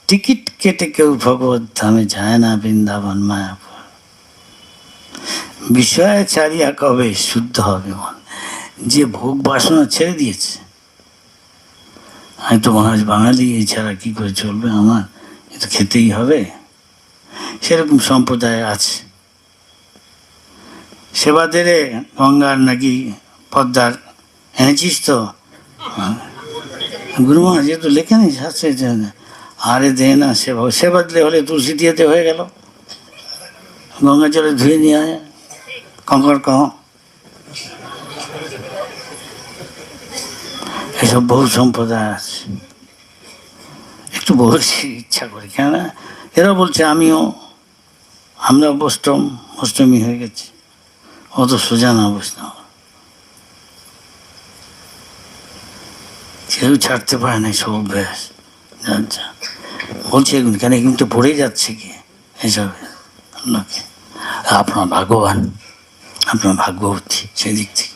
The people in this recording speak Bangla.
টিকিট কেটে কেউ ভগবত ধামে যায় না, বৃন্দাবন মায়াপুর। বিষয়ে ছাড়িয়া কবে শুদ্ধ হবে মন। যে ভোগ বাসনা ছেড়ে দিয়েছে, আমি তো মহারাজ বাঙালি, এছাড়া কি করে চলবে, আমার এটা খেতেই হবে, সেরকম সম্প্রদায় আছে। সেবাদেরে গঙ্গার নাকি পদ্মার এনেছিস তো, গুরু মহারাজ যেহেতু লেখে নেই শাস্ত্রে, আরে দে না, সেবা দিলে হলে তুলসী দিয়েতে হয়ে গেল, গঙ্গা জলে ধুয়ে নিয়ে আয়, কঙ্কর কহ। এসব বহু সম্প্রদায় আছে। একটু বলছি ইচ্ছা করে, কেন এরা বলছে আমরা অষ্টমী হয়ে গেছি, অত সোজা না বৈষ্ণব, কেউ ছাড়তে পারে না সব অভ্যাস। বলছে এগুলো কেন, কিন্তু পড়ে যাচ্ছে কি এসব লোকে। আপনার ভাগ্যবান, আপনার ভাগ্যবতী সেদিক থেকে।